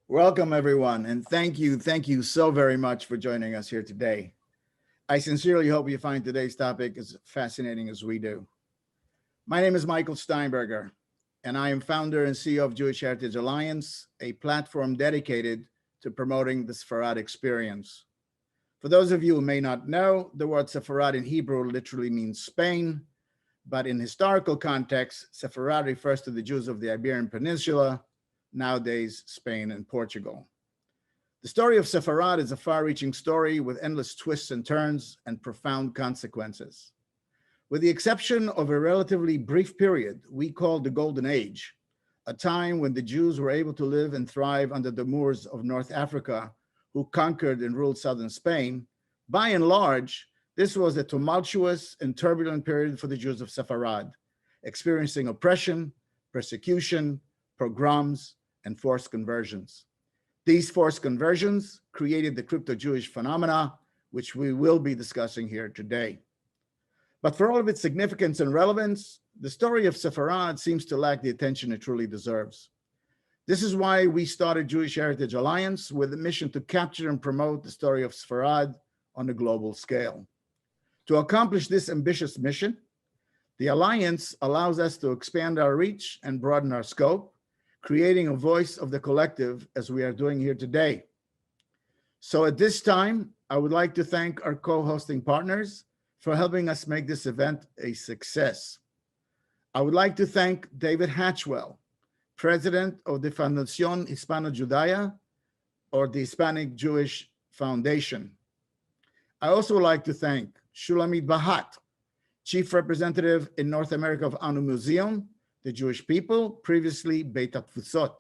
Welcome, everyone, and thank you so very much for joining us here today. I sincerely hope you find today's topic as fascinating as we do. My name is Michael Steinberger, and I am founder and CEO of Jewish Heritage Alliance, a platform dedicated to promoting the Sefarad experience. For those of you who may not know, the word Sefarad in Hebrew literally means Spain, but in historical context, Sefarad refers to the Jews of the Iberian Peninsula, nowadays Spain and Portugal. The story of Sefarad is a far-reaching story with endless twists and turns and profound consequences. With the exception of a relatively brief period we call the Golden Age, a time when the Jews were able to live and thrive under the Moors of North Africa, who conquered and ruled southern Spain, by and large, this was a tumultuous and turbulent period for the Jews of Sefarad, experiencing oppression, persecution, pogroms, and forced conversions. These forced conversions created the crypto-Jewish phenomena, which we will be discussing here today. But for all of its significance and relevance, the story of Sefarad seems to lack the attention it truly deserves. This is why we started Jewish Heritage Alliance with a mission to capture and promote the story of Sefarad on a global scale. To accomplish this ambitious mission, the Alliance allows us to expand our reach and broaden our scope, creating a voice of the collective as we are doing here today. So at this time, I would like to thank our co-hosting partners for helping us make this event a success. I would like to thank David Hatchwell, President of the Fundación HispanoJudía, or the Hispanic Jewish Foundation. I also would like to thank Shulamit Bahat, Chief Representative in North America of Anu Museum, the Jewish people, previously Beit HaTfusot.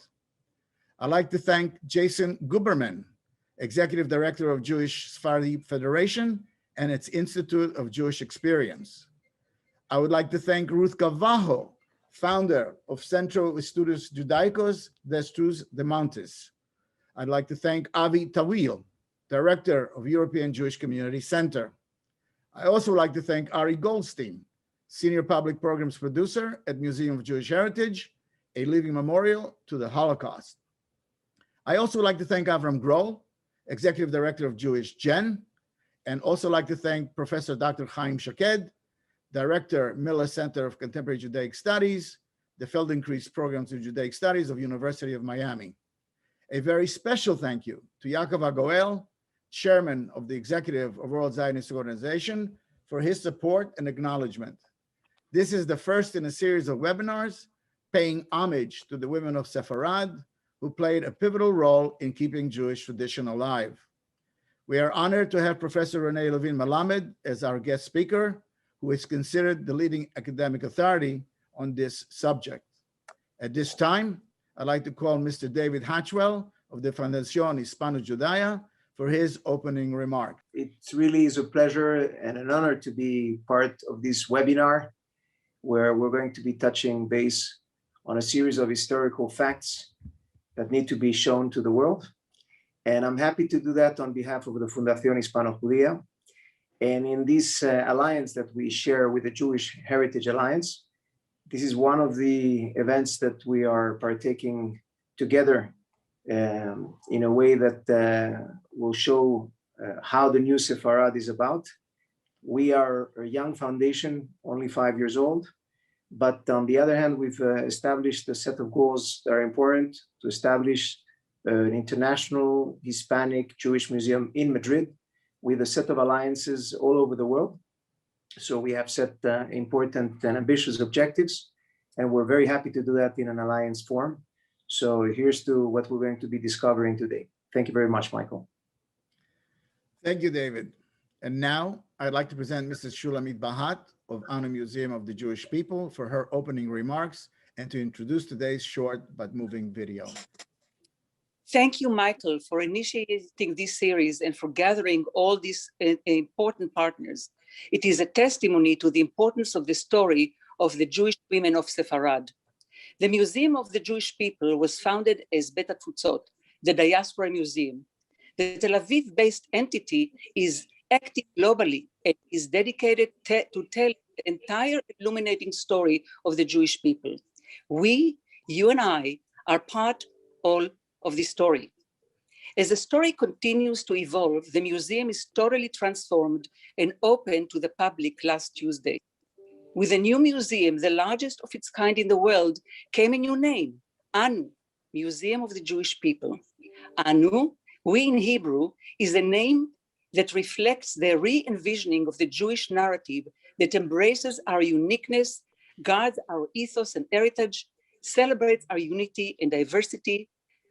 I'd like to thank Jason Guberman, Executive Director of Jewish Sephardi Federation and its Institute of Jewish Experience. I would like to thank Ruth Cavajo, founder of Centro Estudios Judaicos de Estudios de Montes. I'd like to thank Avi Tawil, Director of European Jewish Community Center. I also like to thank Ari Goldstein, Senior Public Programs Producer at Museum of Jewish Heritage, a living memorial to the Holocaust. I also like to thank Avram Grohl, Executive Director of Jewish Gen, and also like to thank Professor Dr. Chaim Shaked, Director, Miller Center of Contemporary Judaic Studies, the Feldenkrais Programs of Judaic Studies of University of Miami. A very special thank you to Yaakov Agoel, Chairman of the Executive of World Zionist Organization, for his support and acknowledgement. This is the first in a series of webinars paying homage to the women of Sefarad, who played a pivotal role in keeping Jewish tradition alive. We are honored to have Professor Renée Levine Melammed as our guest speaker, who is considered the leading academic authority on this subject. At this time, I'd like to call Mr. David Hatchwell of the Fundación HispanoJudía for his opening remark. It really is a pleasure and an honor to be part of this webinar, where we're going to be touching base on a series of historical facts that need to be shown to the world. And I'm happy to do that on behalf of the Fundación HispanoJudía. And in this alliance that we share with the Jewish Heritage Alliance, this is one of the events that we are partaking together in a way that will show how the new Sefarad is about. We are a young foundation, only 5 years old, but on the other hand, we've established a set of goals that are important to establish an international Hispanic Jewish museum in Madrid with a set of alliances all over the world. So we have set important and ambitious objectives, and we're very happy to do that in an alliance form. So here's to what we're going to be discovering today. Thank you very much, Michael. Thank you, David. And now I'd like to present Mrs. Shulamit Bahat of Anu Museum of the Jewish People for her opening remarks and to introduce today's short but moving video. Thank you, Michael, for initiating this series and for gathering all these important partners. It is a testimony to the importance of the story of the Jewish women of Sefarad. The Museum of the Jewish People was founded as Beit HaTfusot, the Diaspora Museum. The Tel Aviv-based entity is active globally and is dedicated to tell the entire illuminating story of the Jewish people. We, you and I, are part all of this story. As the story continues to evolve, the museum is totally transformed and open to the public last Tuesday. With the new museum, the largest of its kind in the world, came a new name, Anu, Museum of the Jewish People. Anu, we in Hebrew, is a name that reflects the re-envisioning of the Jewish narrative that embraces our uniqueness, guards our ethos and heritage, celebrates our unity and diversity,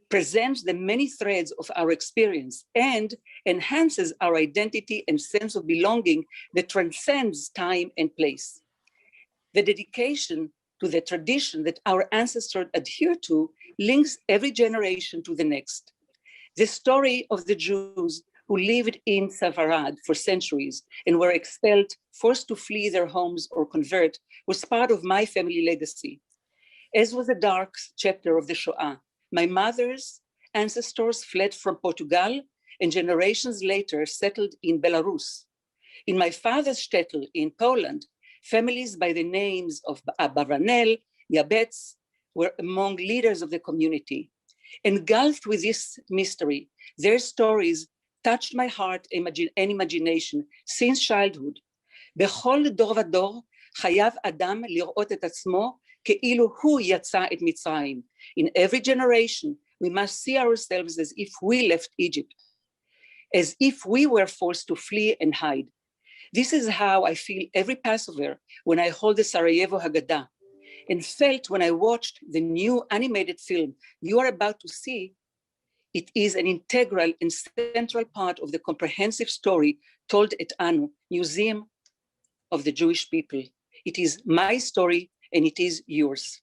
presents the many threads of our experience, and enhances our identity and sense of belonging that transcends time and place. The dedication to the tradition that our ancestors adhere to links every generation to the next. The story of the Jews who lived in Sefarad for centuries and were expelled, forced to flee their homes or convert, was part of my family legacy. As was the dark chapter of the Shoah, my mother's ancestors fled from Portugal and generations later settled in Belarus. In my father's shtetl in Poland, families by the names of Abaranel, Yabetz were among leaders of the community. Engulfed with this mystery, their stories touched my heart and imagination since childhood. בכל דור ודור חייב אדם לראות את עצמו כאילו הוא יצא את מצרים. In every generation, we must see ourselves as if we left Egypt, as if we were forced to flee and hide. This is how I feel every Passover when I hold the Sarajevo Haggadah, and felt when I watched the new animated film you are about to see. It is an integral and central part of the comprehensive story told at Anu, Museum of the Jewish People. It is my story and it is yours.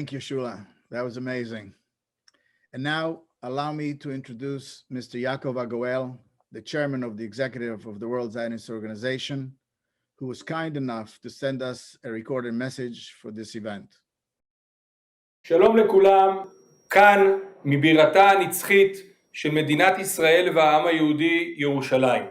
Thank you, Shula. That was amazing. And now allow me to introduce Mr. Yaakov Agoel, the chairman of the executive of the World Zionist Organization, who was kind enough to send us a recorded message for this event. שלום לכולם, כאן מבירתה הנצחית של מדינת ישראל והעם היהודי, ירושלים.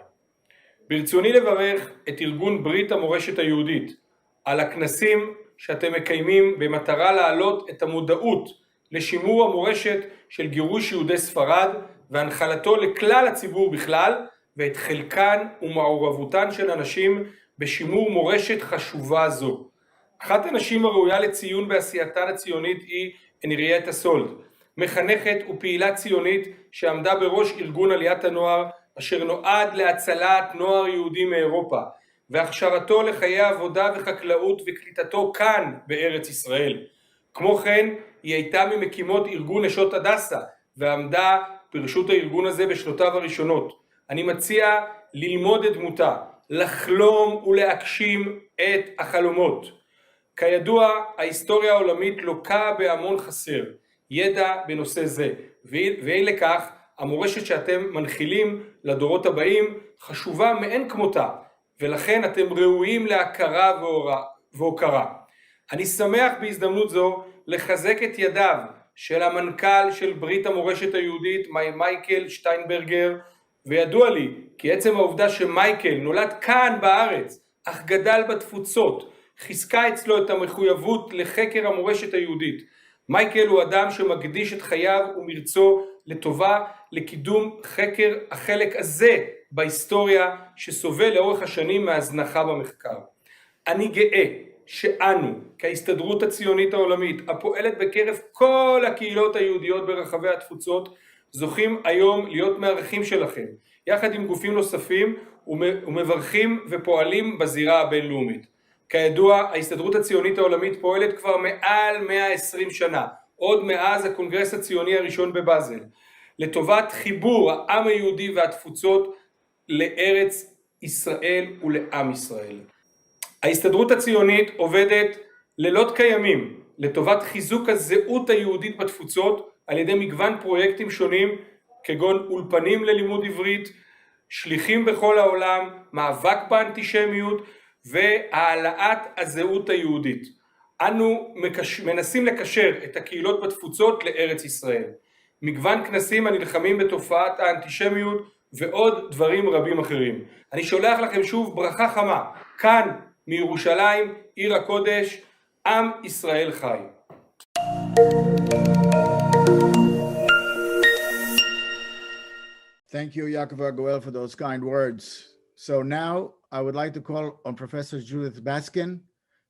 ברצוני לברך את ארגון ברית המורשת היהודית על הכנסים שאתם מקיימים במטרה להעלות את המודעות לשימור המורשת של גירוש יהודי ספרד והנחלתו לכלל הציבור בכלל, ואת חלקן ומעורבותן של אנשים בשימור מורשת חשובה זו. אחת הנשים הראויה לציון בעשייתן הציונית היא הנרייטה סולד, מחנכת ופעילה ציונית שעמדה בראש ארגון עליית הנוער, אשר נועד להצלת נוער יהודי מאירופה, והכשרתו לחיי עבודה וחקלאות וקליטתו כאן בארץ ישראל. כמו כן, היא הייתה ממקימות ארגון נשות הדסה, ועמדה ברשות הארגון הזה בשנותיו הראשונות. אני מציע ללמוד את דמותה, לחלום ולהגשים את החלומות. כידוע, ההיסטוריה העולמית לוקה בהמון חסר, ידע בנושא זה, ואי לכך, המורשת שאתם מנחילים לדורות הבאים חשובה מאין כמותה, ולכן אתם ראויים להכרה והוקרה. אני שמח בהזדמנות זו לחזק את ידיו של המנכ"ל של ברית המורשת היהודית, מייקל שטיינברגר, וידוע לי כי עצם העובדה שמייקל נולד כאן בארץ, אך גדל בתפוצות, חיזקה אצלו את המחויבות לחקר המורשת היהודית. מייקל הוא אדם שמקדיש את חייו ומרצו לטובה לקידום חקר החלק הזה בהיסטוריה שסובל לאורך השנים מהזנחה במחקר. אני גאה שאנו, כהסתדרות הציונית העולמית, הפועלת בקרב כל הקהילות היהודיות ברחבי התפוצות, זוכים היום להיות מארחים שלכם, יחד עם גופים נוספים ומברכים ופועלים בזירה הבינלאומית. כידוע, ההסתדרות הציונית העולמית פועלת כבר מעל 120 שנה, עוד מאז הקונגרס הציוני הראשון בבאזל, לטובת חיבור העם היהודי והתפוצות לארץ ישראל ולעם ישראל. ההסתדרות הציונית עובדת לילות כימים לטובת חיזוק הזהות היהודית בתפוצות על ידי מגוון פרויקטים שונים כגון אולפנים ללימוד עברית, שליחים בכל העולם, מאבק באנטישמיות והעלאת הזהות היהודית. אנו מנסים לקשר את הקהילות בתפוצות לארץ ישראל. מגוון כנסים הנלחמים בתופעת האנטישמיות ועוד דברים רבים אחרים. אני שולח לכם שוב ברכה חמה, כאן מירושלים, עיר הקודש, עם ישראל חי. Thank you, Yaakov Aguel, for those kind words. So now I would like to call on Professor Judith Baskin,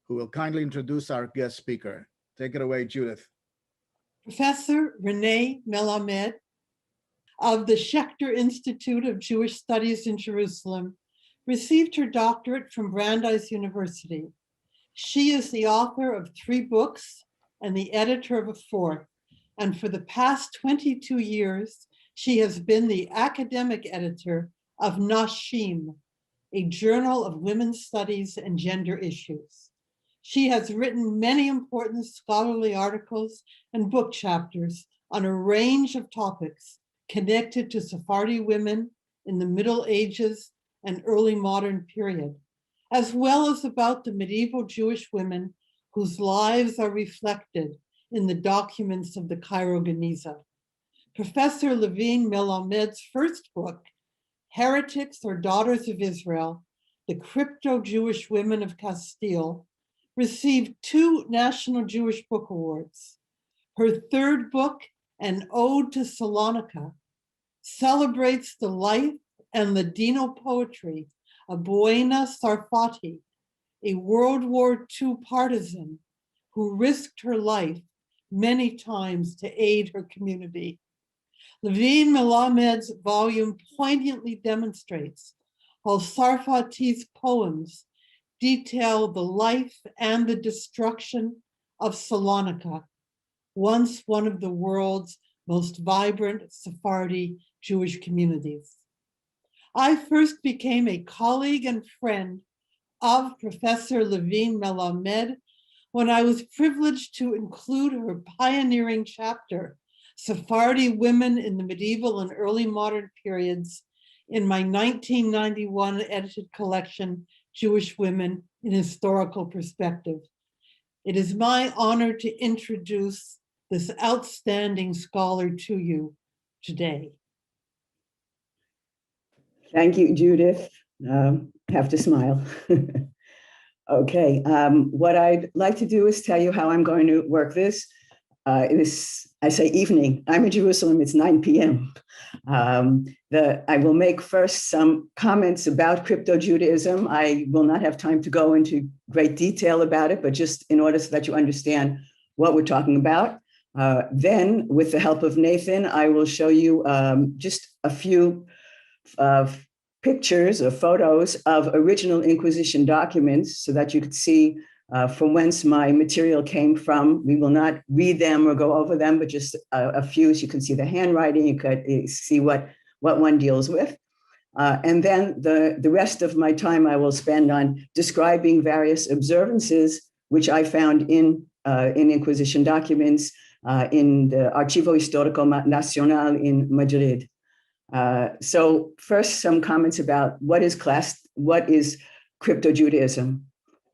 who will kindly introduce our guest speaker. Take it away, Judith. Professor Renée Melammed of the Schechter Institute of Jewish Studies in Jerusalem received her doctorate from Brandeis University. She is the author of 3 books and the editor of a 4th, and for the past 22 years, she has been the academic editor of Nashim, a journal of women's studies and gender issues. She has written many important scholarly articles and book chapters on a range of topics connected to Sephardi women in the Middle Ages and early modern period, as well as about the medieval Jewish women whose lives are reflected in the documents of the Cairo Geniza. Professor Levine Melammed's first book, Heretics or Daughters of Israel, The Crypto-Jewish Women of Castile, received 2 National Jewish Book Awards. Her third book, An Ode to Salonika, celebrates the life and Ladino poetry of Buena Sarfati, a World War II partisan who risked her life many times to aid her community. Levine Melammed's volume poignantly demonstrates how Sarfati's poems detail the life and the destruction of Salonika, once one of the world's most vibrant Sephardi Jewish communities. I first became a colleague and friend of Professor Levine Melammed when I was privileged to include her pioneering chapter, Sephardi Women in the Medieval and Early Modern Periods, in my 1991 edited collection, Jewish Women in Historical Perspective. It is my honor to introduce this outstanding scholar to you today. Thank you, Judith. Have to smile. Okay, what I'd like to do is tell you how I'm going to work this. I say evening. I'm in Jerusalem, it's 9 p.m. I will make first some comments about crypto-Judaism. I will not have time to go into great detail about it, but just in order so that you understand what we're talking about. Then, with the help of Nathan, I will show you just a few pictures or photos of original Inquisition documents so that you could see from whence my material came from. We will not read them or go over them, but just a few, so you can see the handwriting, you could see what one deals with. And then the rest of my time I will spend on describing various observances which I found in Inquisition documents in the Archivo Histórico Nacional in Madrid. So first, some comments about what is crypto-Judaism.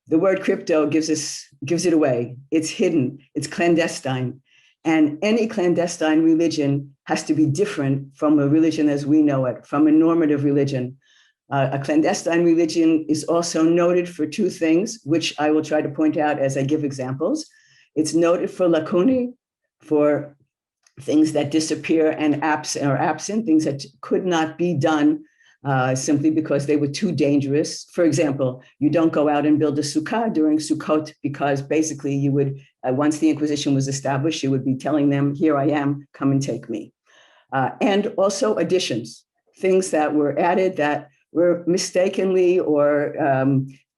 The word crypto gives it away. It's hidden, it's clandestine. And any clandestine religion has to be different from a religion as we know it, from a normative religion. A clandestine religion is also noted for two things, which I will try to point out as I give examples. It's noted for lacunae, for things that disappear and are absent, things that could not be done simply because they were too dangerous. For example, you don't go out and build a sukkah during Sukkot because basically you would, once the Inquisition was established, you would be telling them, here I am, come and take me. And also additions, things that were added that were mistakenly or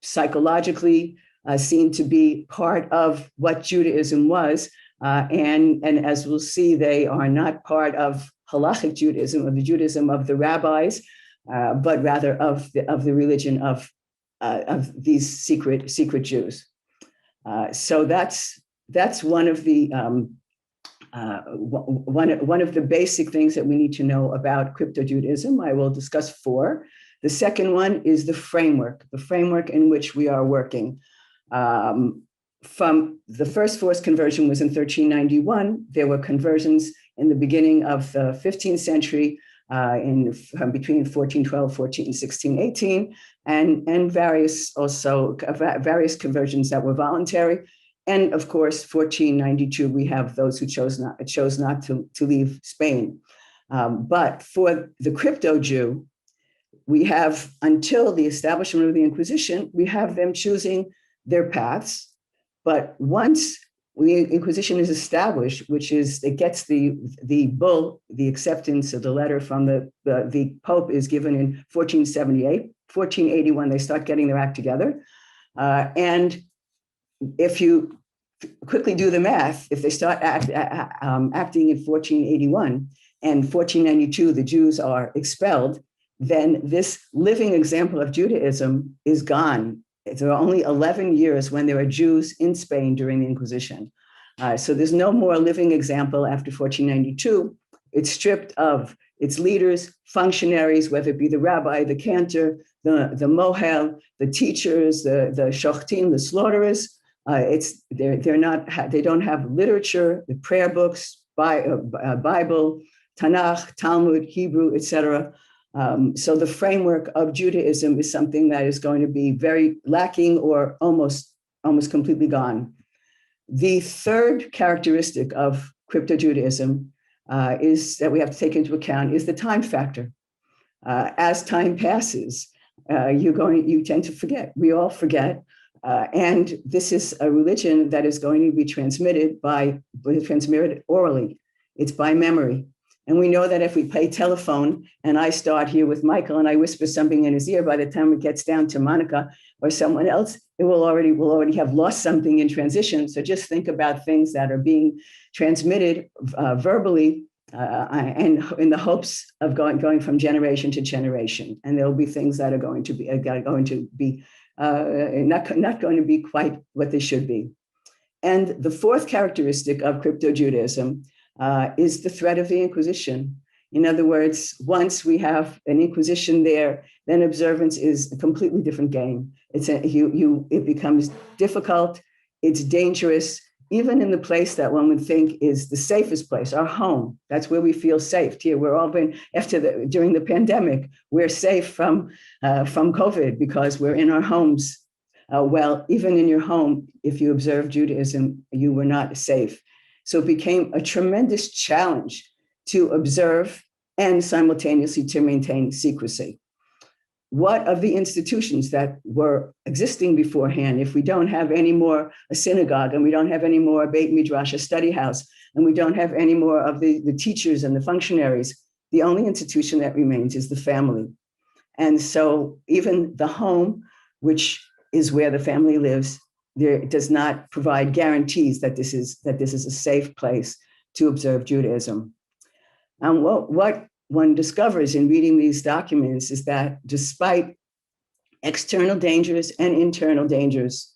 psychologically seen to be part of what Judaism was. And as we'll see, they are not part of halachic Judaism, of the Judaism of the rabbis, but rather of the religion of these secret Jews. So that's one of the one of the basic things that we need to know about crypto-Judaism. I will discuss four. The second one is the framework in which we are working. From the first forced conversion was in 1391. There were conversions in the beginning of the 15th century, between 1412, 1416, 18, and various conversions that were voluntary. And of course, 1492, we have those who chose not to leave Spain. But for the crypto Jew, we have, until the establishment of the Inquisition, we have them choosing their paths. But once the Inquisition is established, which is, it gets the bull, the acceptance of the letter from the Pope is given in 1478, 1481, they start getting their act together. And if you quickly do the math, if they start acting in 1481 and 1492, the Jews are expelled, then this living example of Judaism is gone. There are only 11 years when there are Jews in Spain during the Inquisition. So there's no more living example after 1492. It's stripped of its leaders, functionaries, whether it be the rabbi, the cantor, the mohel, the teachers, the shochtim, the slaughterers. They don't have literature, the prayer books, Bible, Tanakh, Talmud, Hebrew, etc. So the framework of Judaism is something that is going to be very lacking or almost completely gone. The third characteristic of crypto-Judaism is that we have to take into account is the time factor. As time passes, you tend to forget. We all forget. And this is a religion that is going to be transmitted orally. It's by memory. And we know that if we play telephone and I start here with Michael and I whisper something in his ear, by the time it gets down to Monica or someone else, it will already have lost something in transition. So just think about things that are being transmitted verbally and in the hopes of going from generation to generation. And there'll be things that are going to be not going to be quite what they should be. And the fourth characteristic of crypto-Judaism is the threat of the Inquisition. In other words, once we have an Inquisition there, then observance is a completely different game. It becomes difficult, it's dangerous, even in the place that one would think is the safest place, our home. That's where we feel safe. Here, we're all been, during the pandemic, we're safe from COVID because we're in our homes. Well, even in your home, if you observe Judaism, you were not safe. So it became a tremendous challenge to observe and simultaneously to maintain secrecy. what of the institutions that were existing beforehand, if we don't have any more a synagogue, and we don't have any more a Beit Midrash, a study house, and we don't have any more of the teachers and the functionaries, the only institution that remains is the family. And so even the home, which is where the family lives, there does not provide guarantees that this is a safe place to observe Judaism. And what one discovers in reading these documents is that despite external dangers and internal dangers,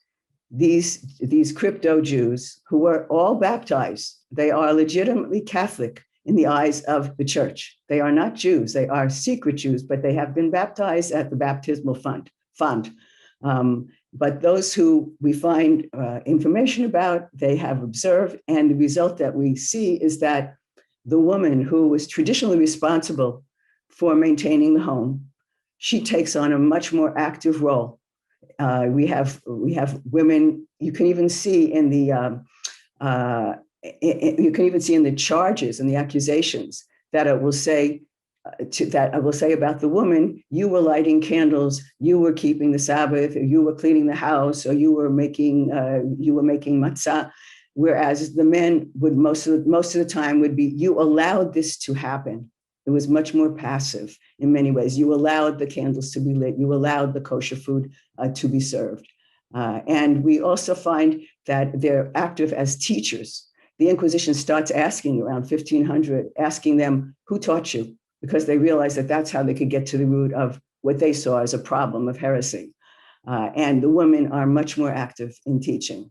these crypto Jews, who were all baptized, they are legitimately Catholic in the eyes of the church. They are not Jews, they are secret Jews, but they have been baptized at the baptismal font. But those who we find information about, they have observed, and the result that we see is that the woman who was traditionally responsible for maintaining the home, she takes on a much more active role. We have women. You can even see in the charges and the accusations that it will say about the woman: you were lighting candles, you were keeping the Sabbath, or you were cleaning the house, or you were making matzah. Whereas the men would most of the time would be, you allowed this to happen. It was much more passive in many ways. You allowed the candles to be lit. You allowed the kosher food to be served. And we also find that they're active as teachers. The Inquisition starts asking around 1500, asking them, who taught you? Because they realized that that's how they could get to the root of what they saw as a problem of heresy. And the women are much more active in teaching.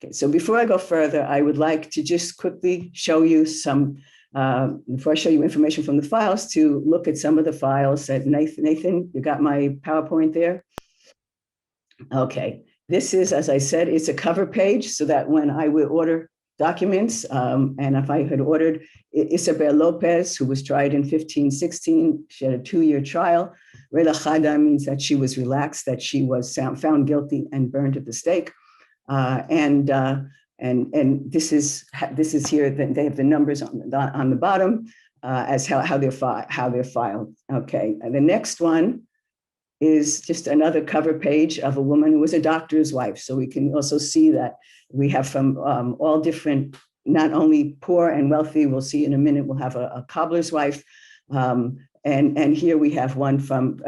Okay, so before I go further, I would like to just quickly show you some, before I show you information from the files, to look at some of the files that Nathan, you got my PowerPoint there? Okay, this is, as I said, it's a cover page so that when I would order documents, and if I had ordered Isabel Lopez, who was tried in 1516, she had a 2-year trial. Relachada means that she was relaxed, that she was found guilty and burned at the stake. And this is here. They have the numbers on the bottom as how they're filed. Okay, and the next one is just another cover page of a woman who was a doctor's wife. So we can also see that we have from all different, not only poor and wealthy. We'll see in a minute. We'll have a cobbler's wife, and here we have one from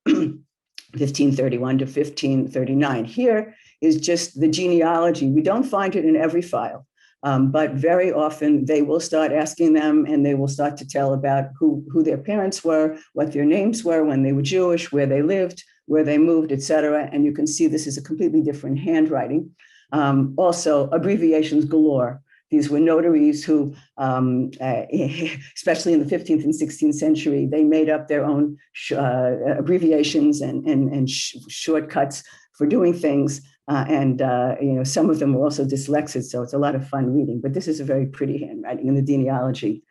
1531 to 1539. Here is just the genealogy. We don't find it in every file, but very often they will start asking them, and they will start to tell about who their parents were, what their names were when they were Jewish, where they lived, where they moved, etc. And you can see this is a completely different handwriting. Also, abbreviations galore. These were notaries who, especially in the 15th and 16th century, they made up their own abbreviations and shortcuts for doing things. Some of them were also dyslexic, so it's a lot of fun reading. But this is a very pretty handwriting in the genealogy.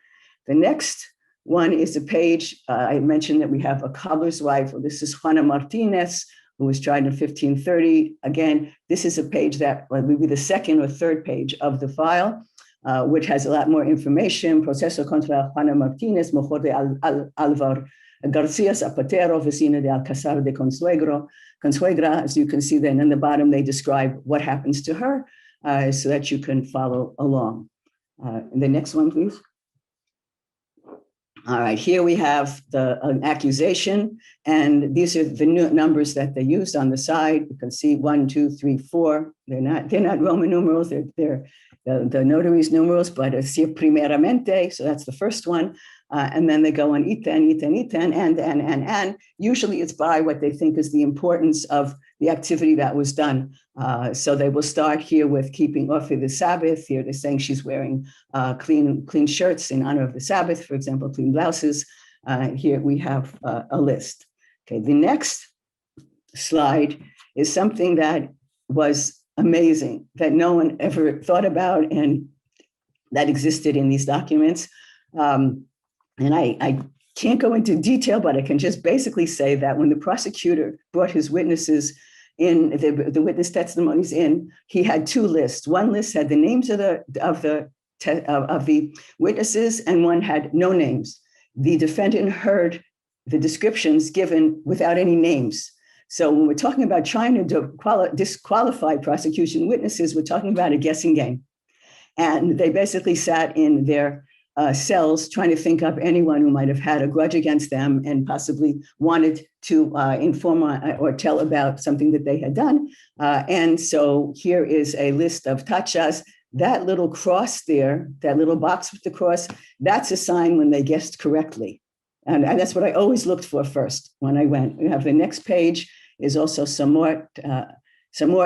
The next one is a page. I mentioned that we have a cobbler's wife. This is Juana Martinez, who was tried in 1530. Again, this is a page that would be the second or third page of the file, which has a lot more information. Proceso contra Juana Martinez, mejor de Alvar Garcia Zapatero, vecina de Alcázar de Consuegra. As you can see then in the bottom, they describe what happens to her so that you can follow along. And the next one, please. All right, here we have an accusation, and these are the numbers that they used on the side. You can see 1, 2, 3, 4. They're not Roman numerals. They're the notary's numerals, but it's here primeramente. So that's the first one. And then they go on iten, and usually it's by what they think is the importance of the activity that was done. So they will start here with keeping off of the Sabbath. Here they're saying she's wearing clean shirts in honor of the Sabbath, for example, clean blouses. Here we have a list. Okay, the next slide is something that was amazing, that no one ever thought about and that existed in these documents. And I can't go into detail, but I can just basically say that when the prosecutor brought his witnesses in, the witness testimonies in, he had 2 lists. One list had the names of the witnesses, and one had no names. The defendant heard the descriptions given without any names. So when we're talking about trying to disqualify prosecution witnesses, we're talking about a guessing game. And they basically sat in their cells trying to think up anyone who might have had a grudge against them and possibly wanted to inform or tell about something that they had done. And so here is a list of tachas. That little cross there, that little box with the cross, that's a sign when they guessed correctly. And that's what I always looked for first when I went. We have the next page is also some more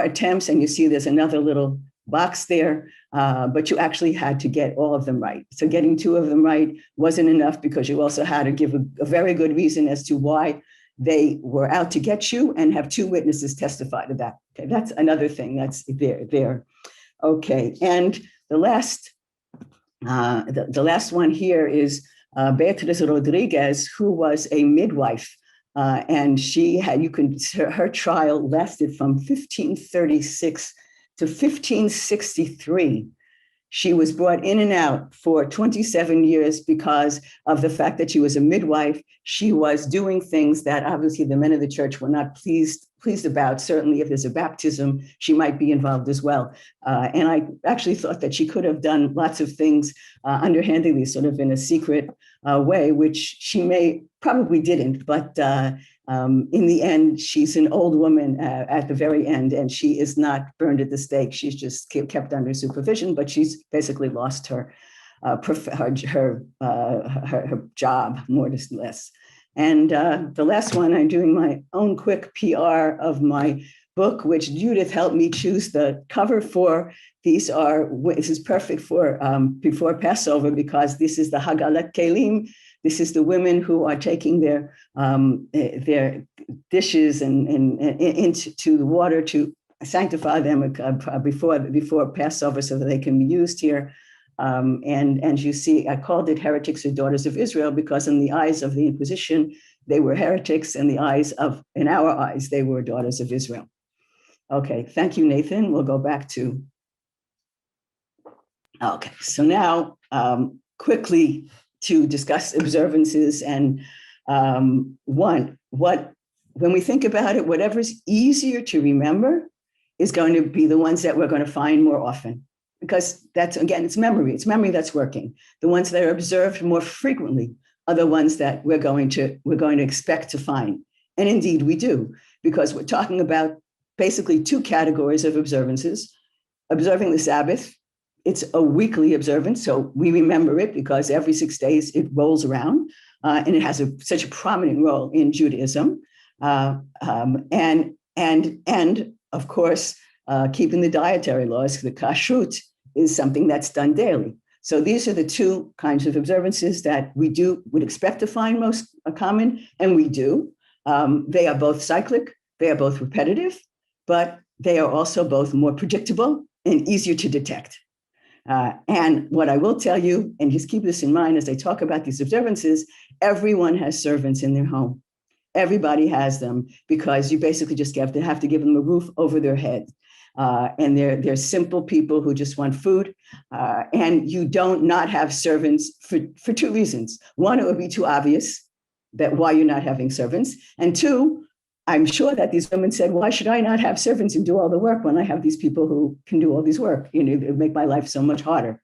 attempts, and you see there's another little box there, but you actually had to get all of them right. So getting 2 of them right wasn't enough because you also had to give a very good reason as to why they were out to get you and have 2 witnesses testify to that. Okay, that's another thing that's there. Okay, and the last one here is Beatriz Rodriguez, who was a midwife, and her trial lasted from 1536 to 1563. She was brought in and out for 27 years because of the fact that she was a midwife. She was doing things that obviously the men of the church were not pleased about. Certainly if there's a baptism, she might be involved as well. And I actually thought that she could have done lots of things underhandedly, sort of in a secret way, which she probably didn't, but in the end, she's an old woman at the very end, and she is not burned at the stake. She's just kept under supervision, but she's basically lost her job, more or less. And the last one, I'm doing my own quick PR of my book, which Judith helped me choose the cover for. This is perfect for before Passover, because this is the Hagalat Kelim. This is the women who are taking their dishes and into the water to sanctify them before Passover, so that they can be used here. And you see, I called it heretics or daughters of Israel because in the eyes of the Inquisition, they were heretics. In our eyes, they were daughters of Israel. Okay, thank you, Nathan. We'll go back to. Okay, so now quickly to discuss observances and when we think about it, whatever's easier to remember is going to be the ones that we're going to find more often, because that's, again, it's memory that's working. The ones that are observed more frequently are the ones that we're going to expect to find. And indeed we do, because we're talking about basically 2 categories of observances. Observing the Sabbath, it's a weekly observance, so we remember it because every 6 days it rolls around, and it has such a prominent role in Judaism. And of course, keeping the dietary laws, the kashrut, is something that's done daily. So these are the 2 kinds of observances that we would expect to find most common, and we do. They are both cyclic, they are both repetitive, but they are also both more predictable and easier to detect. And what I will tell you, and just keep this in mind as I talk about these observances, everyone has servants in their home. Everybody has them, because you basically just have to give them a roof over their head. And they're simple people who just want food. And you don't not have servants for 2 reasons. One, it would be too obvious that why you're not having servants. And 2, I'm sure that these women said, why should I not have servants and do all the work when I have these people who can do all this work? It would make my life so much harder.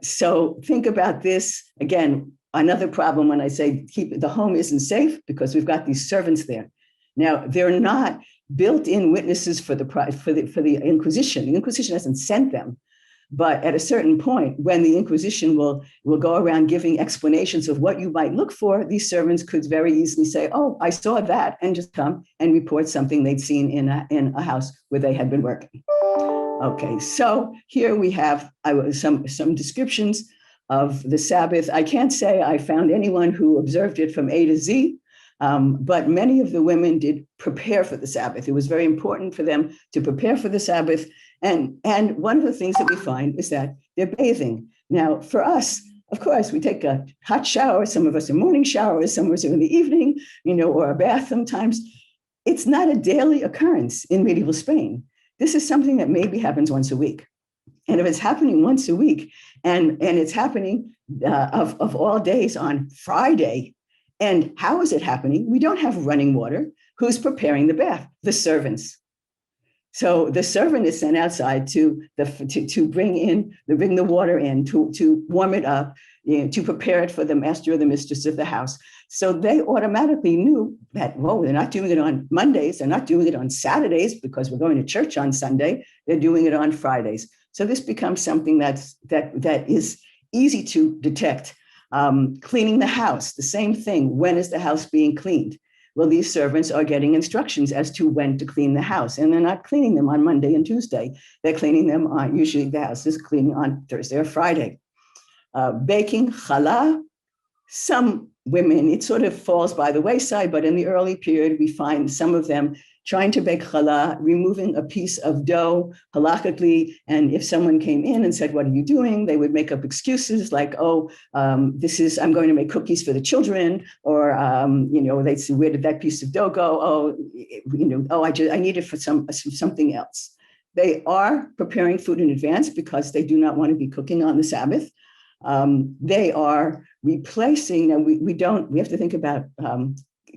So think about this. Again, another problem when I say the home isn't safe, because we've got these servants there. Now, they're not built-in witnesses for the Inquisition. The Inquisition hasn't sent them. But at a certain point, when the Inquisition will go around giving explanations of what you might look for, these servants could very easily say, oh, I saw that, and just come and report something they'd seen in a house where they had been working. Okay, so here we have some descriptions of the Sabbath. I can't say I found anyone who observed it from A to Z, but many of the women did prepare for the Sabbath. It was very important for them to prepare for the Sabbath. And one of the things that we find is that they're bathing. Now, for us, of course, we take a hot shower. Some of us are morning showers, some of us are in the evening, or a bath sometimes. It's not a daily occurrence in medieval Spain. This is something that maybe happens once a week. And if it's happening once a week, and it's happening of all days on Friday, And how is it happening? We don't have running water. Who's preparing the bath? The servants. So the servant is sent outside to bring the water in, to warm it up, to prepare it for the master or the mistress of the house. So they automatically knew that, whoa, they're not doing it on Mondays, they're not doing it on Saturdays because we're going to church on Sunday, they're doing it on Fridays. So this becomes something that is easy to detect. Cleaning the house, the same thing. When is the house being cleaned? Well, these servants are getting instructions as to when to clean the house, and they're not cleaning them on Monday and Tuesday. They're cleaning them on, usually the house is cleaning on Thursday or Friday. Baking challah, some women, it sort of falls by the wayside, but in the early period, we find some of them trying to bake challah, removing a piece of dough halakhically. And if someone came in and said, what are you doing? They would make up excuses like, I'm going to make cookies for the children. Or, they'd say, where did that piece of dough go? I need it for something else. They are preparing food in advance because they do not want to be cooking on the Sabbath. They are replacing, and we have to think about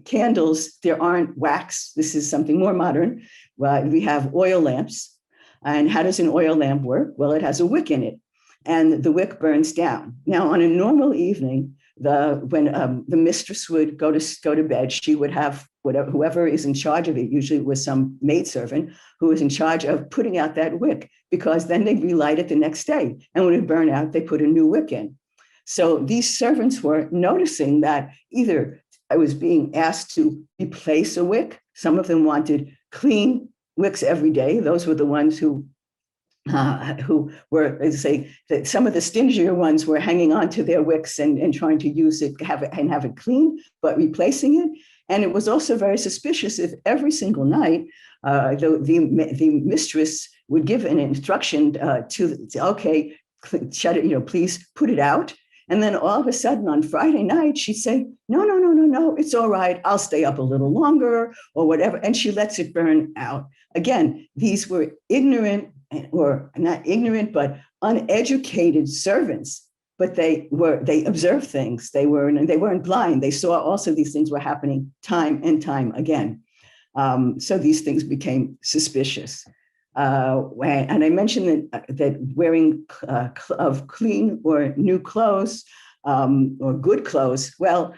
candles. There aren't wax. This is something more modern. We have oil lamps. And how does an oil lamp work? Well, it has a wick in it, and the wick burns down. Now, on a normal evening, when the mistress would go to bed, she would have whoever is in charge of it, usually it was some maidservant who was in charge of putting out that wick, because then they'd relight it the next day. And when it burned out, they put a new wick in. So these servants were noticing that either I was being asked to replace a wick. Some of them wanted clean wicks every day. Those were the ones who were, as I say, some of the stingier ones were hanging on to their wicks and trying to use it, have it clean, but replacing it. And it was also very suspicious if every single night the mistress would give an instruction okay, shut it, please put it out. And then all of a sudden on Friday night, she'd say, no, it's all right. I'll stay up a little longer or whatever. And she lets it burn out. Again, these were ignorant, or not ignorant, but uneducated servants. But they observed things. They weren't blind. They saw also these things were happening time and time again. So these things became suspicious. And I mentioned that wearing of clean or new clothes or good clothes. Well,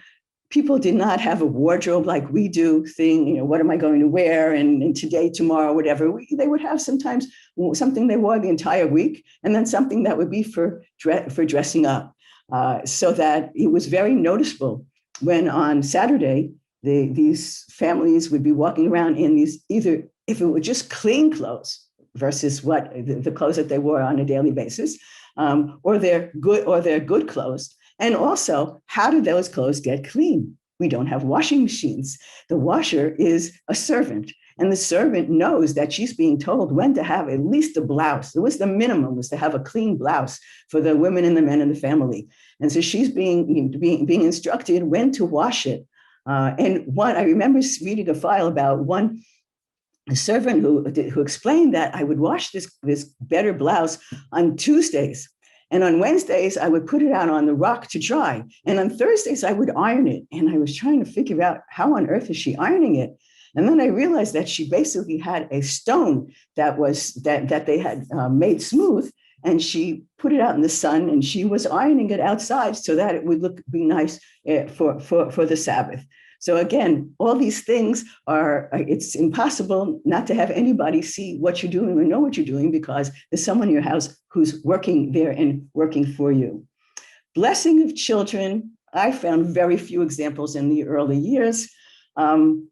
people did not have a wardrobe like we do. What am I going to wear? And today, tomorrow, whatever. They would have sometimes something they wore the entire week, and then something that would be for dressing up. So that it was very noticeable when on Saturday these families would be walking around in these, either if it were just clean clothes versus what the clothes that they wore on a daily basis, or their good clothes. And also, how do those clothes get clean? We don't have washing machines. The washer is a servant, and the servant knows that she's being told when to have at least a blouse. It was the minimum, was to have a clean blouse for the women and the men in the family. And so she's being instructed when to wash it. I remember reading a file about a servant who explained that I would wash this better blouse on Tuesdays. And on Wednesdays, I would put it out on the rock to dry. And on Thursdays, I would iron it. And I was trying to figure out how on earth is she ironing it? And then I realized that she basically had a stone that they had made smooth. And she put it out in the sun, and she was ironing it outside so that it would be nice for the Sabbath. So again, all these things it's impossible not to have anybody see what you're doing or know what you're doing, because there's someone in your house who's working there and working for you. Blessing of children, I found very few examples in the early years.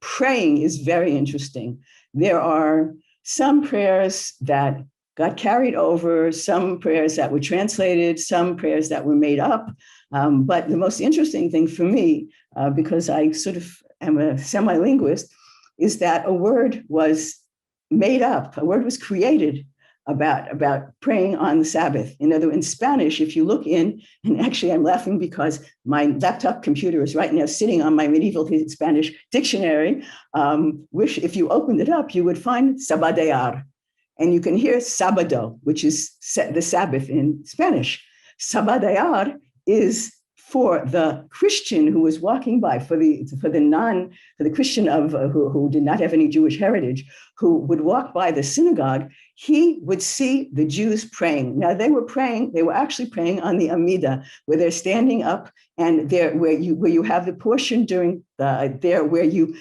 Praying is very interesting. There are some prayers that got carried over, some prayers that were translated, some prayers that were made up. But the most interesting thing for me, because I sort of am a semi-linguist, is that a word was made up, a word was created about praying on the Sabbath. In Spanish, if you look in, and actually I'm laughing because my laptop computer is right now sitting on my medieval Spanish dictionary, which if you opened it up, you would find sabadear. And you can hear sábado, which is the Sabbath in Spanish. Sabadear is for the Christian who was walking by, for the Christian who did not have any Jewish heritage, who would walk by the synagogue, he would see the Jews praying. Now they were actually praying on the Amidah, where they're standing up, and there where you have the portion during where you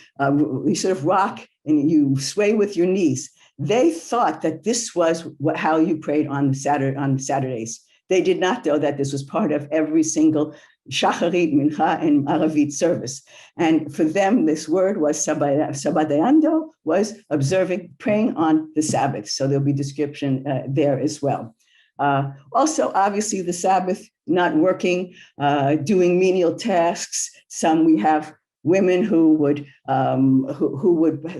sort of rock and you sway with your knees. They thought that this was how you prayed on Saturdays. They did not know that this was part of every single Shacharit, Mincha, and Aravit service. And for them, this word was Sabbathando, was observing, praying on the Sabbath. So there'll be description there as well. Also, obviously, the Sabbath, not working, doing menial tasks. We have women who would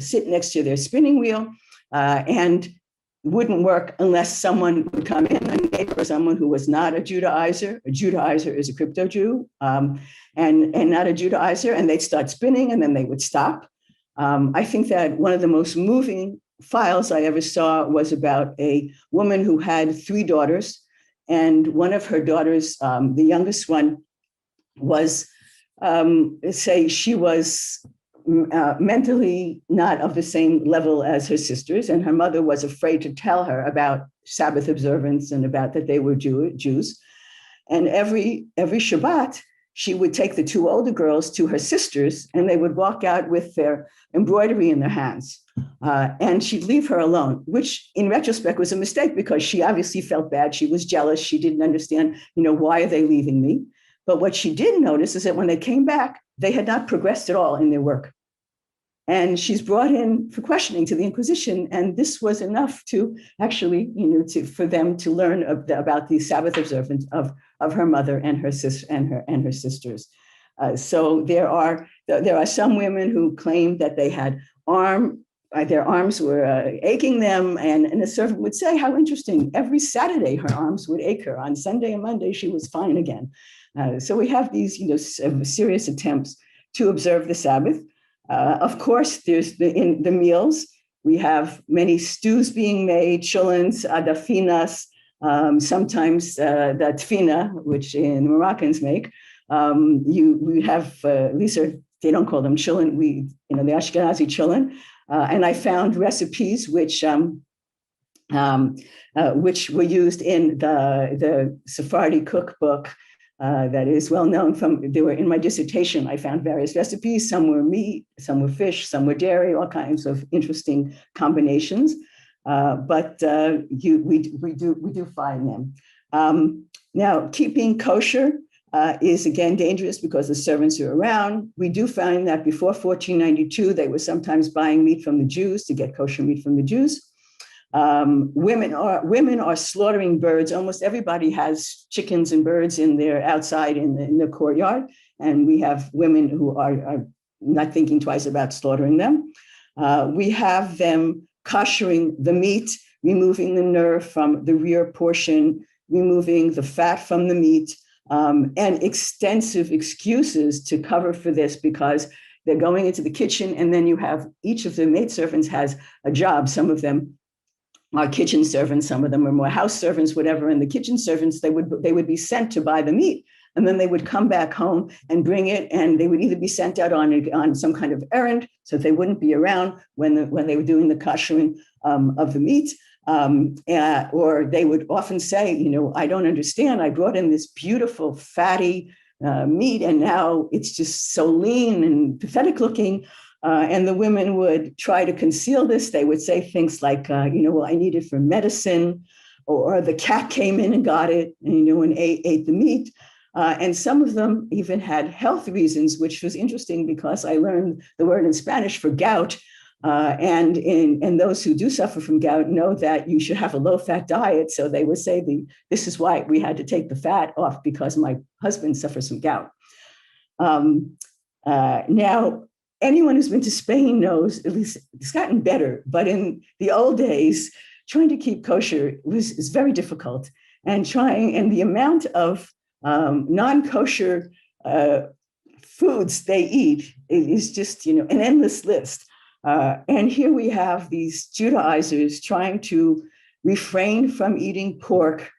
sit next to their spinning wheel and wouldn't work unless someone would come in, a neighbor, someone who was not a Judaizer. A Judaizer is a crypto Jew, and not a Judaizer, and they'd start spinning and then they would stop. I think that one of the most moving files I ever saw was about a woman who had 3 daughters, and one of her daughters, the youngest one, was, she was mentally not of the same level as her sisters, and her mother was afraid to tell her about Sabbath observance and about that they were Jews. And every Shabbat, she would take the 2 older girls to her sisters, and they would walk out with their embroidery in their hands. And she'd leave her alone, which in retrospect was a mistake because she obviously felt bad. She was jealous. She didn't understand, why are they leaving me? But what she did notice is that when they came back, they had not progressed at all in their work. And she's brought in for questioning to the Inquisition. And this was enough to actually, for them to learn about the Sabbath observance of her mother and her sisters. So there are some women who claim that they had their arms were aching them. And the servant would say, how interesting, every Saturday her arms would ache her. On Sunday and Monday, she was fine again. So we have these, serious attempts to observe the Sabbath. Of course, there's in the meals, we have many stews being made, chulans, adafinas, sometimes the tfina, which in Moroccans make. We have, they don't call them chulin, the Ashkenazi chulin. And I found recipes which were used in the Sephardi cookbook that is well known they were in my dissertation. I found various recipes. Some were meat, some were fish, some were dairy, all kinds of interesting combinations. But we do find them. Now, keeping kosher is again dangerous because the servants are around. We do find that before 1492, they were sometimes buying meat from the Jews to get kosher meat from the Jews. Women are slaughtering birds. Almost everybody has chickens and birds outside in the courtyard, and we have women who are not thinking twice about slaughtering them. We have them koshering the meat, removing the nerve from the rear portion, removing the fat from the meat, and extensive excuses to cover for this because they're going into the kitchen, and then you have each of the maidservants has a job. Some of them are kitchen servants, some of them are more house servants, whatever. And the kitchen servants, they would be sent to buy the meat, and then they would come back home and bring it, and they would either be sent out on some kind of errand, so they wouldn't be around when they were doing the koshering of the meat, or they would often say, I don't understand. I brought in this beautiful fatty meat, and now it's just so lean and pathetic looking. And the women would try to conceal this. They would say things like, well, I need it for medicine, or the cat came in and got it, and ate the meat. And some of them even had health reasons, which was interesting because I learned the word in Spanish for gout. And those who do suffer from gout know that you should have a low-fat diet. So they would say, this is why we had to take the fat off, because my husband suffers from gout. Now, anyone who's been to Spain knows, at least it's gotten better, but in the old days, trying to keep kosher is very difficult. And the amount of non-kosher foods they eat is just, an endless list. And here we have these Judaizers trying to refrain from eating pork,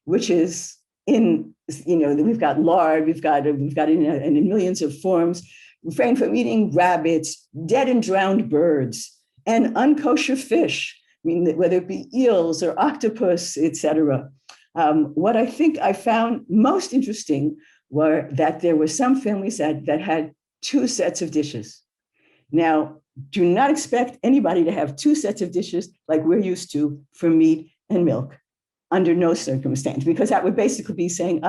which is in we've got lard, we've got in millions of forms. Refrain from eating rabbits, dead and drowned birds, and unkosher fish. I mean, whether it be eels or octopus, etc. What I think I found most interesting were that there were some families that had 2 sets of dishes. Now, do not expect anybody to have 2 sets of dishes like we're used to for meat and milk, under no circumstance, because that would basically be saying,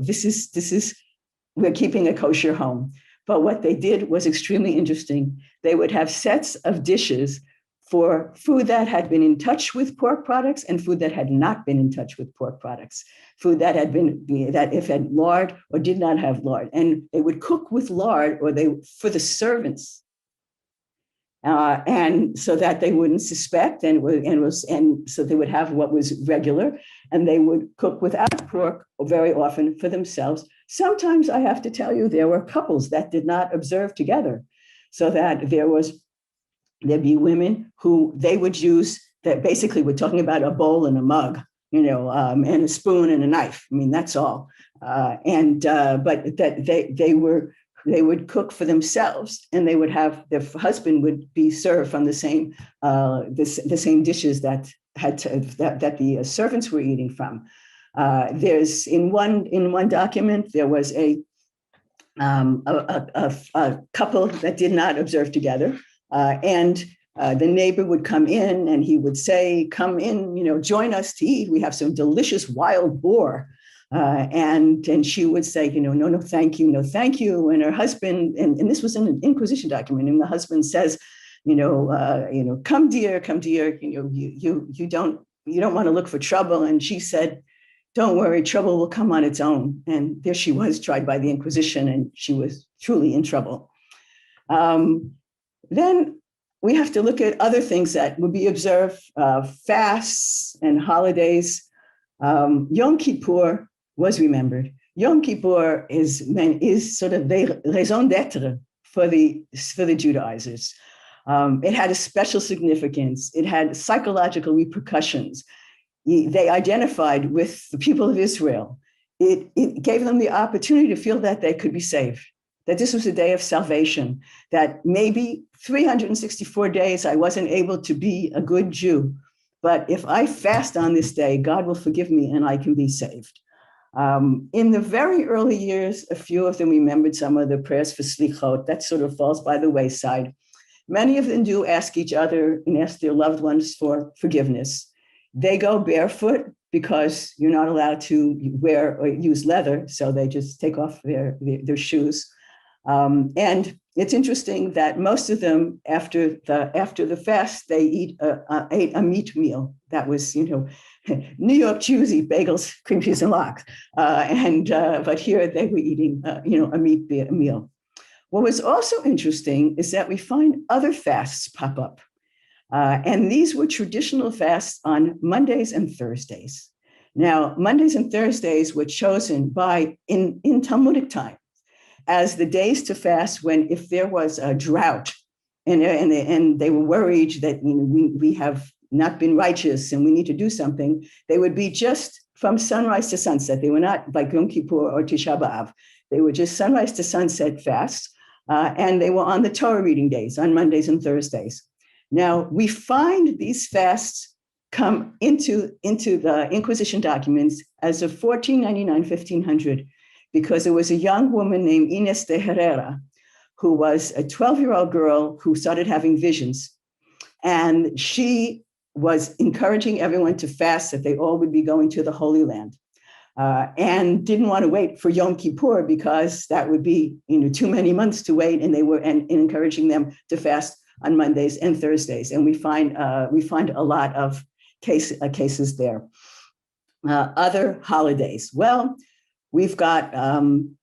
this is we're keeping a kosher home. But what they did was extremely interesting. They would have sets of dishes for food that had been in touch with pork products and food that had not been in touch with pork products, food that if had lard or did not have lard. And they would cook with lard for the servants. And so that they wouldn't suspect, and so they would have what was regular, and they would cook without pork very often for themselves. Sometimes I have to tell you, there were couples that did not observe together, so that there'd be women who they would use that basically we're talking about a bowl and a mug, and a spoon and a knife. I mean, that's all. But that they would cook for themselves, and they would have their husband would be served from the same dishes that the servants were eating from. There's in one document there was a couple that did not observe together, and the neighbor would come in and he would say, "Come in, join us to eat. We have some delicious wild boar." And she would say, no, thank you, no, thank you. And her husband, and this was in an Inquisition document, and the husband says, come dear, you don't want to look for trouble. And she said, don't worry, trouble will come on its own. And there she was, tried by the Inquisition, and she was truly in trouble. Then we have to look at other things that would be observed, fasts and holidays. Yom Kippur was remembered. Yom Kippur is sort of the raison d'etre for the Judaizers. It had a special significance. It had psychological repercussions. They identified with the people of Israel. It gave them the opportunity to feel that they could be saved, that this was a day of salvation, that maybe 364 days I wasn't able to be a good Jew, but if I fast on this day, God will forgive me and I can be saved. In the very early years, a few of them remembered some of the prayers for slichot. That sort of falls by the wayside. Many of them do ask each other and ask their loved ones for forgiveness. They go barefoot because you're not allowed to wear or use leather, so they just take off their shoes. And it's interesting that most of them, after the fast, they ate a meat meal. That was, New York Jews eat bagels, cream cheese, and lox. But here they were eating, a meat meal. What was also interesting is that we find other fasts pop up. And these were traditional fasts on Mondays and Thursdays. Now, Mondays and Thursdays were chosen in Talmudic time as the days to fast when, if there was a drought and they were worried that we have not been righteous and we need to do something, they would be just from sunrise to sunset. They were not like Yom Kippur or Tisha B'Av. They were just sunrise to sunset fasts, and they were on the Torah reading days, on Mondays and Thursdays. Now, we find these fasts come into the Inquisition documents as of 1499, 1500, because there was a young woman named Inés de Herrera, who was a 12-year-old girl who started having visions. And she was encouraging everyone to fast, that they all would be going to the Holy Land, and didn't want to wait for Yom Kippur because that would be too many months to wait, and they were and encouraging them to fast on Mondays and Thursdays. And we find a lot of cases there. Other holidays. Well, we've got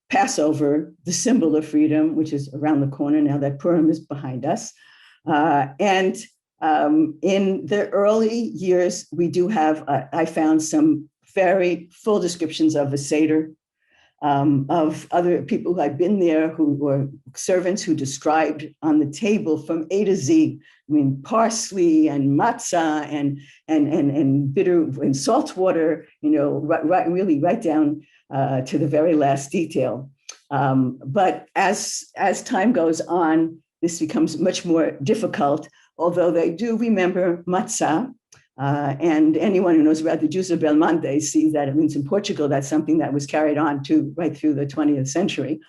Passover, the symbol of freedom, which is around the corner now that Purim is behind us. And in the early years, we do have, I found some very full descriptions of a Seder. of other people who had been there, who were servants who described on the table from A to Z. I mean, parsley and matzah and bitter and salt water, really right down to the very last detail. But as time goes on, this becomes much more difficult, although they do remember matzah. And anyone who knows about the Jews of Belmonte sees that it means in Portugal, that's something that was carried on to right through the 20th century.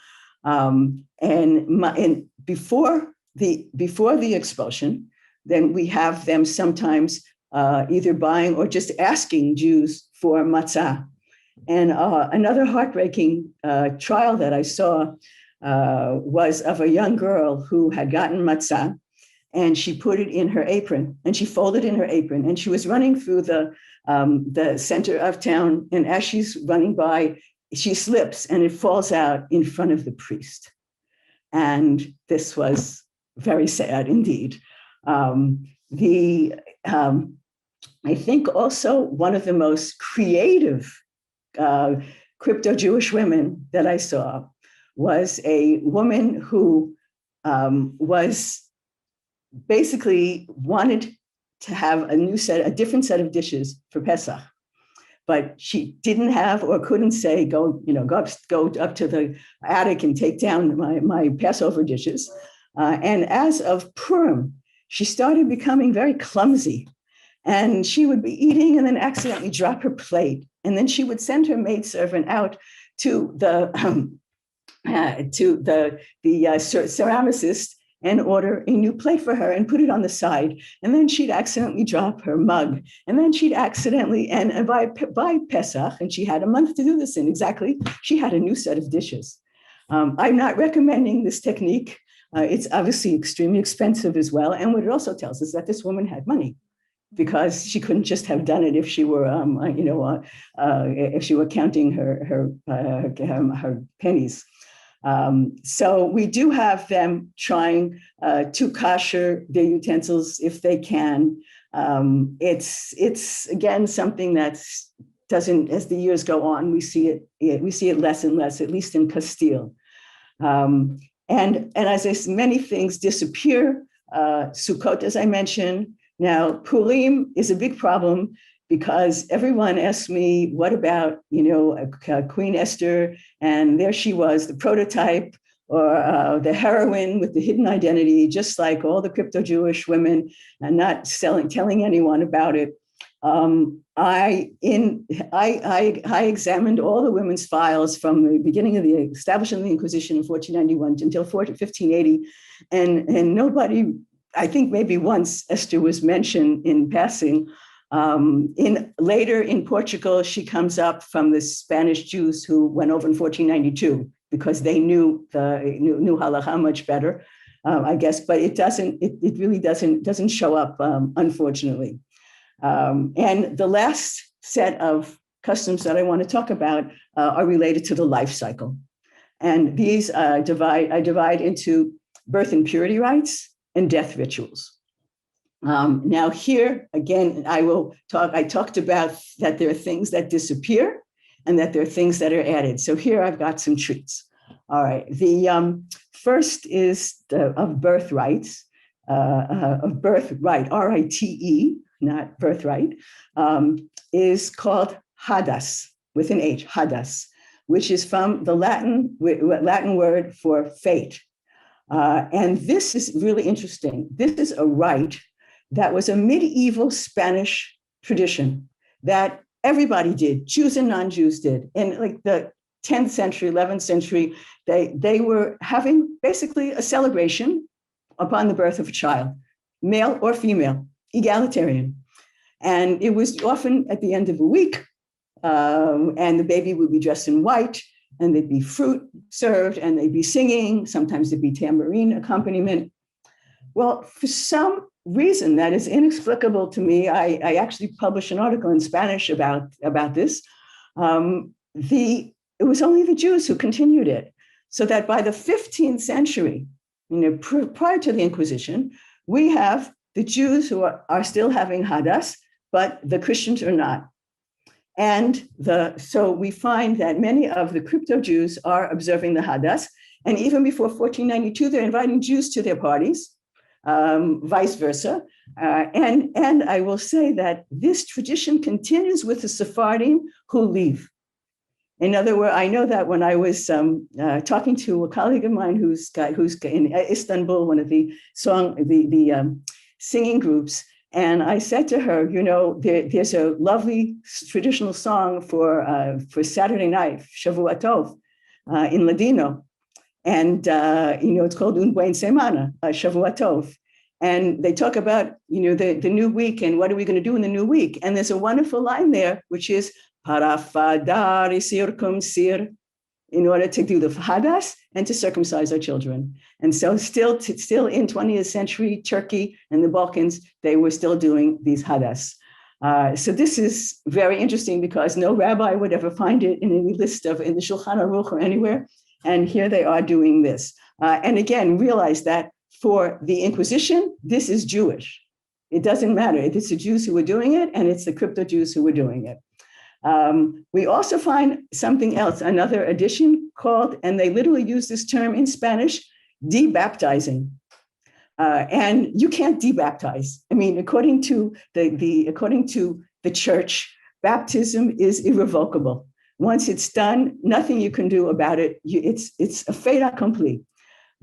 And before the expulsion, then we have them sometimes either buying or just asking Jews for matzah. And another heartbreaking trial that I saw was of a young girl who had gotten matzah, and she put it in her apron, and she folded in her apron, and she was running through the center of town, and as she's running by, she slips and it falls out in front of the priest. And this was very sad indeed. I think also one of the most creative crypto-Jewish women that I saw was a woman who was basically wanted to have a different set of dishes for Pesach, but she didn't have or couldn't say, go up to the attic and take down my Passover dishes. And as of Purim, she started becoming very clumsy, and she would be eating and then accidentally drop her plate. And then she would send her maidservant out to the ceramicist and order a new plate for her and put it on the side. And then she'd accidentally drop her mug. And then she'd accidentally, and by Pesach, and she had a month to do this in exactly, she had a new set of dishes. I'm not recommending this technique. It's obviously extremely expensive as well. And what it also tells us that this woman had money, because she couldn't just have done it if she were, if she were counting her pennies. So we do have them trying to kosher their utensils if they can. It's again something that doesn't, as the years go on, we see it less and less, at least in Castile. And as many things disappear, Sukkot, as I mentioned. Now, Purim is a big problem because everyone asks me, what about, Queen Esther? And there she was, the prototype, or the heroine with the hidden identity, just like all the crypto-Jewish women, and not telling anyone about it. I examined all the women's files from the beginning of the establishment of the Inquisition in 1491 until 1580, and nobody, I think maybe once Esther was mentioned in passing. Later in Portugal, she comes up from the Spanish Jews who went over in 1492 because they knew halacha much better, I guess. But it really doesn't show up, unfortunately. And the last set of customs that I want to talk about are related to the life cycle, and these I divide into birth and purity rites and death rituals. Now here, again, I talked about that there are things that disappear and that there are things that are added. So here I've got some treats. All right, the first is of birthright, R-I-T-E, not birthright, is called hadas, with an H, hadas, which is from the Latin word for fate. And this is really interesting. This is a rite that was a medieval Spanish tradition that everybody did, Jews and non-Jews did. In like the 10th century, 11th century, they were having basically a celebration upon the birth of a child, male or female, egalitarian. And it was often at the end of a week, and the baby would be dressed in white, and there'd be fruit served, and they'd be singing. Sometimes there'd be tambourine accompaniment. Well, for some reason that is inexplicable to me, I actually published an article in Spanish about this. It was only the Jews who continued it, so that by the 15th century, prior to the Inquisition, we have the Jews who are still having hadas, but the Christians are not. And so we find that many of the crypto Jews are observing the Hadass. And even before 1492, they're inviting Jews to their parties, vice versa. And I will say that this tradition continues with the Sephardim who leave. In other words, I know that when I was talking to a colleague of mine who's in Istanbul, one of the singing groups, and I said to her, you know, there's a lovely traditional song for Saturday night, Shavua Tov, in Ladino, and you know, it's called Un Buen Semana, Shavua Tov. And they talk about, you know, the new week and what are we going to do in the new week. And there's a wonderful line there, which is parafadar circumcir, in order to do the hadas and to circumcise our children. And so still in 20th century Turkey and the Balkans, they were still doing these hadas. So this is very interesting because no rabbi would ever find it in any list in the Shulchan Aruch or anywhere. And here they are doing this. And again, realize that for the Inquisition, this is Jewish. It doesn't matter. It's the Jews who were doing it, and it's the crypto Jews who were doing it. We also find something else, another addition called, and they literally use this term in Spanish, debaptizing. And you can't debaptize. I mean, according to the church, baptism is irrevocable. Once it's done, nothing you can do about it. It's a fait accompli.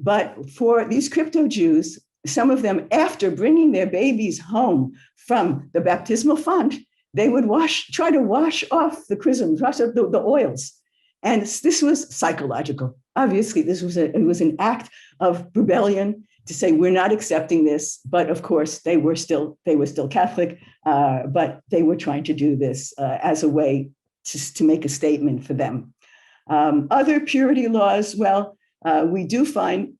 But for these crypto Jews, some of them, after bringing their babies home from the baptismal font, they would try to wash off the chrism, wash off the oils. And this was psychological. Obviously, it was an act of rebellion to say, we're not accepting this. But of course, they were still Catholic, but they were trying to do this as a way to make a statement for them. Other purity laws, well, we do find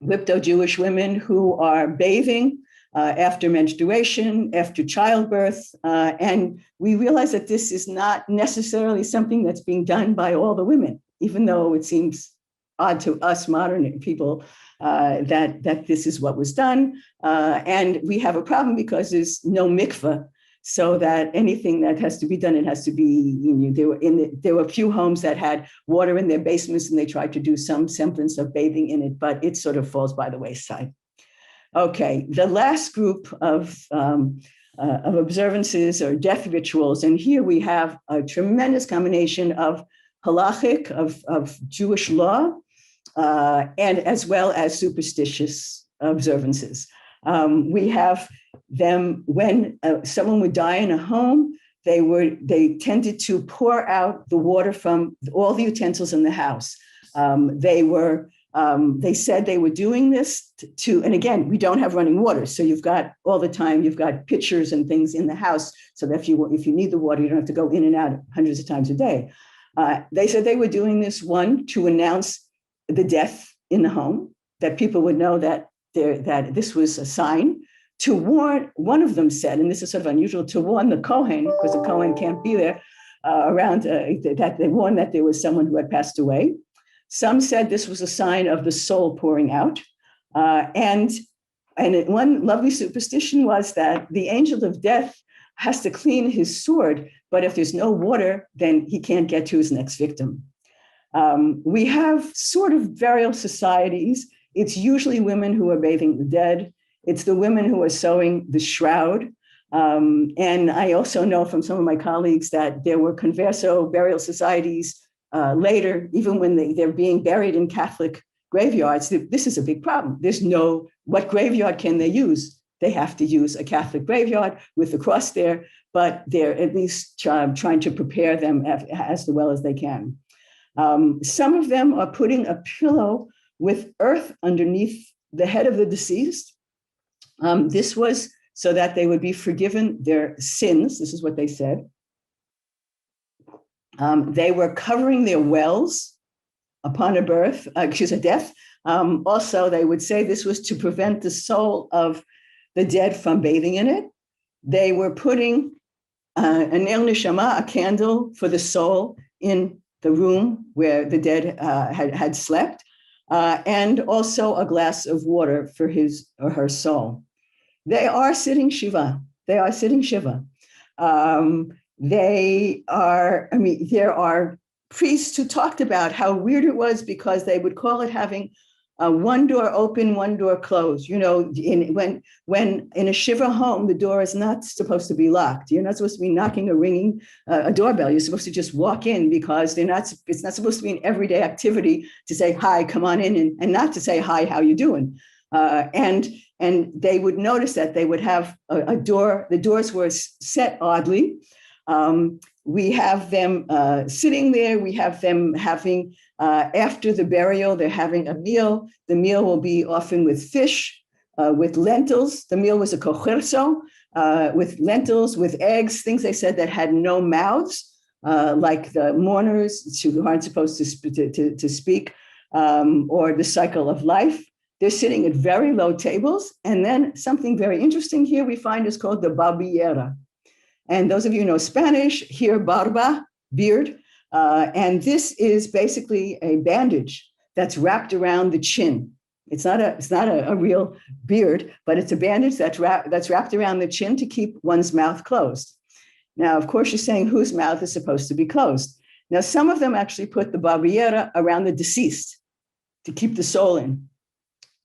crypto-Jewish women who are bathing after menstruation, after childbirth, and we realize that this is not necessarily something that's being done by all the women, even though it seems odd to us modern people that this is what was done. And we have a problem because there's no mikveh, so that anything that has to be done, it has to be, there were a few homes that had water in their basements and they tried to do some semblance of bathing in it, but it sort of falls by the wayside. Okay, the last group of observances are death rituals. And here we have a tremendous combination of halachic, of Jewish law, and as well as superstitious observances. We have them when someone would die in a home, they tended to pour out the water from all the utensils in the house. They said they were doing this and again, we don't have running water. So you've got all the time, you've got pitchers and things in the house. So that if you need the water, you don't have to go in and out hundreds of times a day. They said they were doing this, one, to announce the death in the home, that people would know that this was a sign. To warn, one of them said, and this is sort of unusual, to warn the Kohen, because the Kohen can't be there around, that they warned that there was someone who had passed away. Some said this was a sign of the soul pouring out. And one lovely superstition was that the angel of death has to clean his sword, but if there's no water, then he can't get to his next victim. We have sort of burial societies. It's usually women who are bathing the dead. It's the women who are sewing the shroud. And I also know from some of my colleagues that there were converso burial societies later, even when they're being buried in Catholic graveyards. This is a big problem. What graveyard can they use? They have to use a Catholic graveyard with the cross there, but they're at least trying to prepare them as well as they can. Some of them are putting a pillow with earth underneath the head of the deceased. This was so that they would be forgiven their sins. This is what they said. They were covering their wells upon a death. Also, they would say this was to prevent the soul of the dead from bathing in it. They were putting an el neshama, a candle for the soul, in the room where the dead had slept, and also a glass of water for his or her soul. They are sitting Shiva. there are priests who talked about how weird it was because they would call it having one door open, one door closed. You know, when in a shiva home, the door is not supposed to be locked. You're not supposed to be knocking or ringing a doorbell. You're supposed to just walk in because it's not supposed to be an everyday activity to say, hi, come on in, and not to say, hi, how you doing? And they would notice that they would have a door, the doors were set oddly. We have them sitting there. We have them having, after the burial, they're having a meal. The meal will be often with fish, with lentils. The meal was a cocherzo, with lentils, with eggs, things they said that had no mouths, like the mourners who aren't supposed to speak, or the cycle of life. They're sitting at very low tables. And then something very interesting here we find is called the Babiera. And those of you who know Spanish, here barba, beard. And this is basically a bandage that's wrapped around the chin. It's not a real beard, but it's a bandage that's wrapped around the chin to keep one's mouth closed. Now, of course, you're saying whose mouth is supposed to be closed. Now, some of them actually put the Babiera around the deceased to keep the soul in.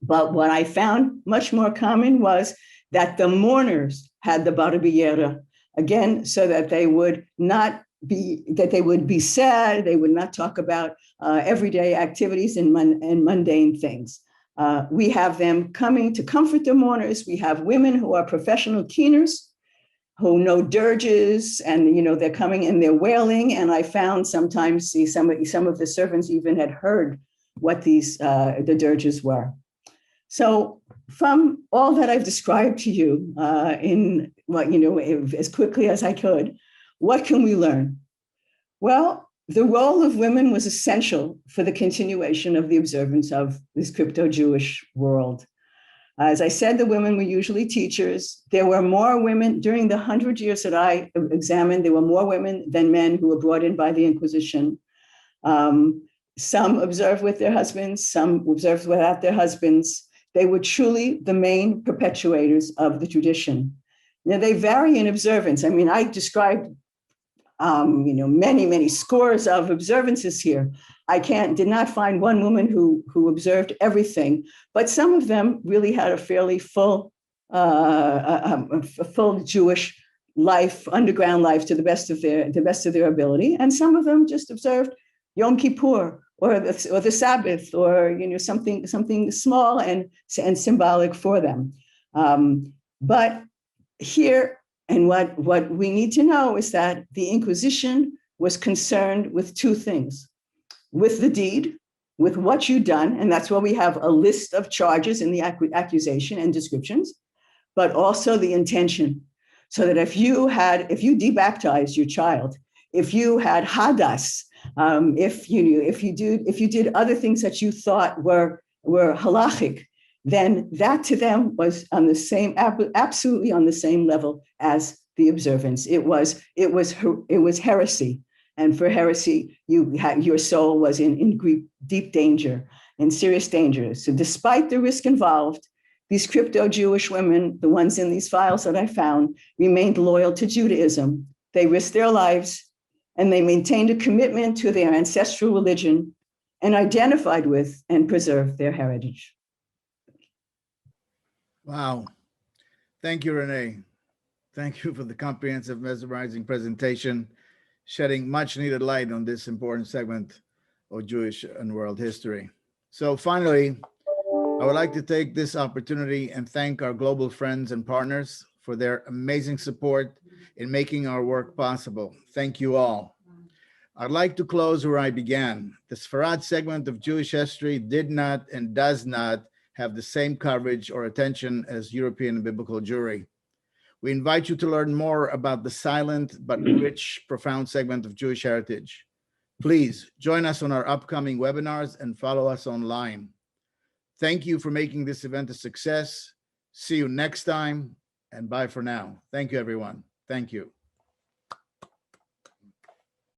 But what I found much more common was that the mourners had the Babiera, again, so that they would be sad, they would not talk about everyday activities and mundane things. We have them coming to comfort the mourners. We have women who are professional keeners, who know dirges, and they're coming and they're wailing. And I found sometimes some of the servants even had heard what the dirges were. So from all that I've described to you as quickly as I could, what can we learn? Well, the role of women was essential for the continuation of the observance of this crypto-Jewish world. As I said, the women were usually teachers. There were more women during the 100 years that I examined. There were more women than men who were brought in by the Inquisition. Some observed with their husbands, some observed without their husbands. They were truly the main perpetuators of the tradition. Now, they vary in observance. I mean, I described many scores of observances here. I did not find one woman who observed everything, but some of them really had a fairly full Jewish life, underground life, to the best of their ability, and some of them just observed Yom Kippur or the Sabbath, or something small and symbolic for them. But here, and what we need to know is that the Inquisition was concerned with two things: with the deed, with what you've done, and that's why we have a list of charges in the accusation and descriptions, but also the intention. So that if you debaptized your child, if you had hadas, if you did other things that you thought were halachic, then that to them was on the same, absolutely on the same level as the observance. It was heresy, and for heresy, your soul was in deep danger, in serious danger. So, despite the risk involved, these crypto-Jewish women, the ones in these files that I found, remained loyal to Judaism. They risked their lives, and they maintained a commitment to their ancestral religion and identified with and preserved their heritage. Wow. Thank you, Renee. Thank you for the comprehensive, mesmerizing presentation, shedding much needed light on this important segment of Jewish and world history. So finally, I would like to take this opportunity and thank our global friends and partners for their amazing support in making our work possible. Thank you all. I'd like to close where I began. The Sefarad segment of Jewish history did not and does not have the same coverage or attention as European biblical Jewry. We invite you to learn more about the silent but rich, profound segment of Jewish heritage. Please join us on our upcoming webinars and follow us online. Thank you for making this event a success. See you next time, and bye for now. Thank you, everyone. Thank you.